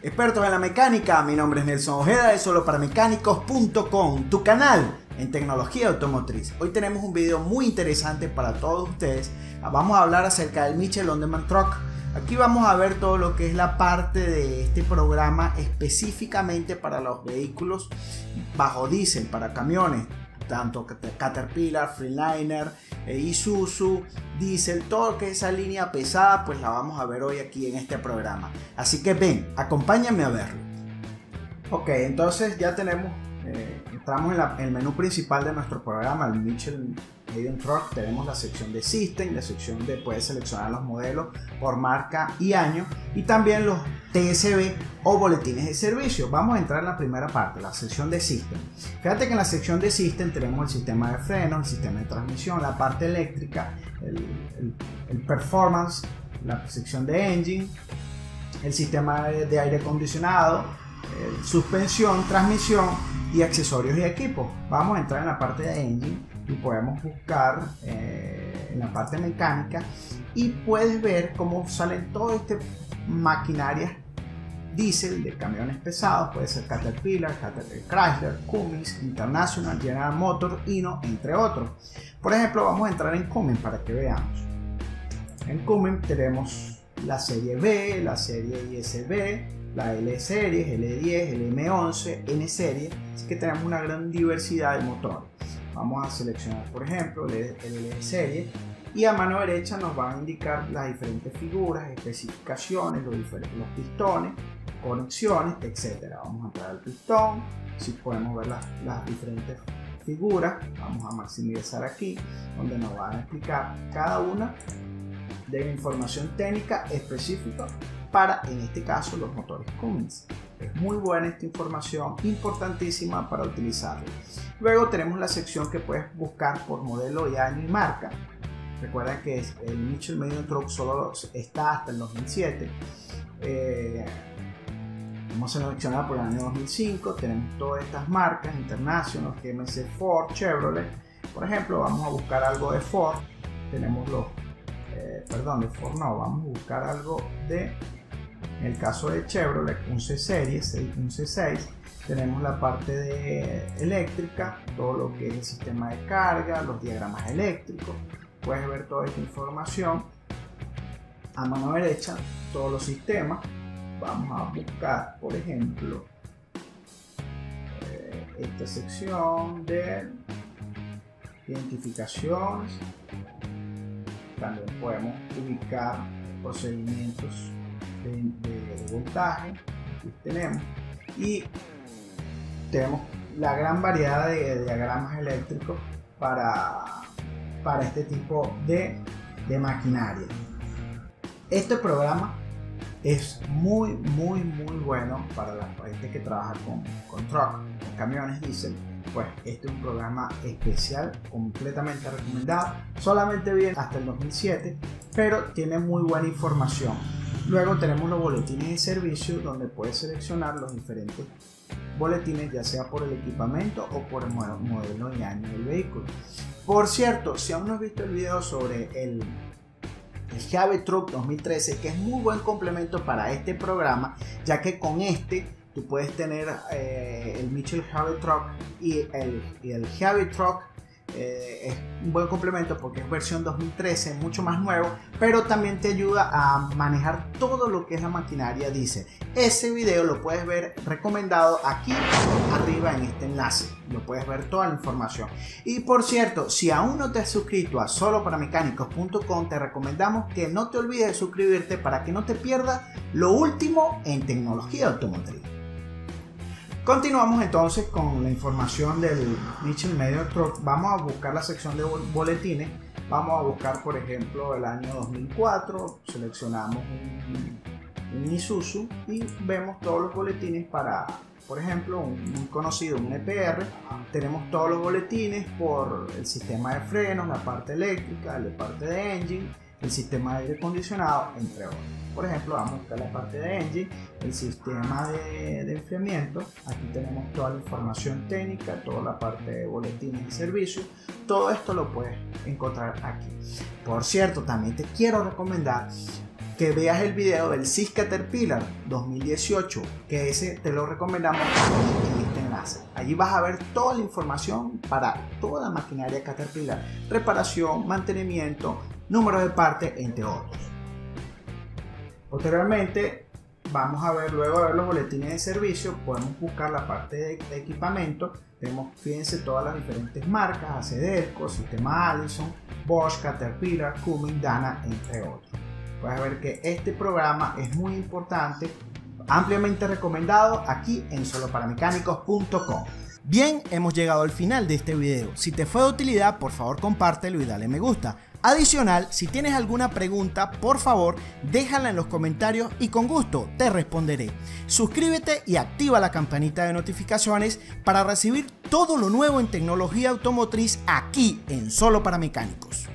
Expertos en la mecánica, mi nombre es Nelson Ojeda de soloparamecánicos.com, tu canal en tecnología automotriz. Hoy tenemos un video muy interesante para todos ustedes. Vamos a hablar acerca del Mitchell On-Demand Truck. Aquí vamos a ver todo lo que es la parte de este programa específicamente para los vehículos bajo diésel, para camiones, tanto Caterpillar, Freeliner, Isuzu, Diesel, todo lo que es esa línea pesada, pues la vamos a ver hoy aquí en este programa. Así que ven, acompáñame a verlo. Ok, entonces ya tenemos, entramos en el menú principal de nuestro programa, el Mitchell Medium Truck. Tenemos la sección de System, la sección de puedes seleccionar los modelos por marca y año, y también los TSB o boletines de servicio. Vamos a entrar en la primera parte, la sección de System. Fíjate que en la sección de System tenemos el sistema de frenos, el sistema de transmisión, la parte eléctrica, el performance, la sección de engine, el sistema de aire acondicionado, suspensión, transmisión y accesorios y equipos. Vamos a entrar en la parte de engine y podemos buscar en la parte mecánica y puedes ver cómo salen todas estas maquinarias diésel de camiones pesados. Puede ser Caterpillar, Chrysler, Cummins, International, General Motors, Hino, entre otros. Por ejemplo, vamos a entrar en Cummins para que veamos. En Cummins tenemos la serie B, la serie ISB, la L series, L10, LM11, N serie, así que tenemos una gran diversidad de motores. Vamos a seleccionar, por ejemplo, el L serie y a mano derecha nos van a indicar las diferentes figuras, especificaciones, los pistones, conexiones, etc. Vamos a entrar al pistón, si podemos ver las diferentes figuras. Vamos a maximizar aquí, donde nos van a explicar cada una de la información técnica específica para, en este caso, los motores Cummins. Es muy buena esta información, importantísima para utilizarla. Luego tenemos la sección que puedes buscar por modelo y año y marca. Recuerda que el Mitchell Medium Truck solo está hasta el 2007. Vamos a seleccionar por el año 2005. Tenemos todas estas marcas: International, GMC, Ford, Chevrolet. Por ejemplo, vamos a buscar algo de Ford. Tenemos los de Ford no, vamos a buscar algo de, en el caso de Chevrolet, un C-Series, un C6. Tenemos la parte de eléctrica, todo lo que es el sistema de carga, los diagramas eléctricos. Puedes ver toda esta información. A mano derecha, todos los sistemas. Vamos a buscar, por ejemplo, esta sección de identificaciones. También podemos ubicar procedimientos de voltaje. Aquí tenemos, y tenemos la gran variedad de diagramas eléctricos para este tipo de maquinaria. Este programa es muy bueno para la gente que trabaja con truck, con camiones diésel. Pues este es un programa especial, completamente recomendado. Solamente viene hasta el 2007, pero tiene muy buena información. Luego tenemos los boletines de servicio, donde puedes seleccionar los diferentes boletines, ya sea por el equipamiento o por el modelo y año del vehículo. Por cierto, si aún no has visto el video sobre el Heavy Truck 2013, que es muy buen complemento para este programa, ya que con este tú puedes tener el Mitchell Heavy Truck y el Heavy Truck. Es un buen complemento porque es versión 2013, mucho más nuevo, pero también te ayuda a manejar todo lo que es la maquinaria diésel. Ese video lo puedes ver recomendado aquí arriba en este enlace. Lo puedes ver toda la información. Y por cierto, si aún no te has suscrito a soloparamecánicos.com, te recomendamos que no te olvides de suscribirte para que no te pierdas lo último en tecnología automotriz. Continuamos entonces con la información del Mitchell Medium Truck. Vamos a buscar la sección de boletines. Vamos a buscar, por ejemplo, el año 2004. Seleccionamos un Isuzu y vemos todos los boletines para, por ejemplo, un conocido, un EPR. Tenemos todos los boletines por el sistema de frenos, la parte eléctrica, la parte de engine, el sistema de aire acondicionado, entre otros. Por ejemplo, vamos a buscar la parte de engine, el sistema de enfriamiento. Aquí tenemos toda la información técnica, toda la parte de boletines y servicios. Todo esto lo puedes encontrar aquí. Por cierto, también te quiero recomendar que veas el video del SIS Caterpillar 2018, que ese te lo recomendamos en este enlace. Allí vas a ver toda la información para toda maquinaria Caterpillar, reparación, mantenimiento, números de partes, entre otros. Posteriormente vamos a ver, luego de ver los boletines de servicio, podemos buscar la parte de equipamiento. Tenemos, fíjense, todas las diferentes marcas: ACDelco, Sistema Allison, Bosch, Caterpillar, Cummins, Dana, entre otros. Puedes ver que este programa es muy importante, ampliamente recomendado aquí en soloparamecánicos.com. Bien, hemos llegado al final de este video. Si te fue de utilidad, por favor compártelo y dale me gusta. Adicional, si tienes alguna pregunta, por favor déjala en los comentarios y con gusto te responderé. Suscríbete y activa la campanita de notificaciones para recibir todo lo nuevo en tecnología automotriz aquí en Solo para Mecánicos.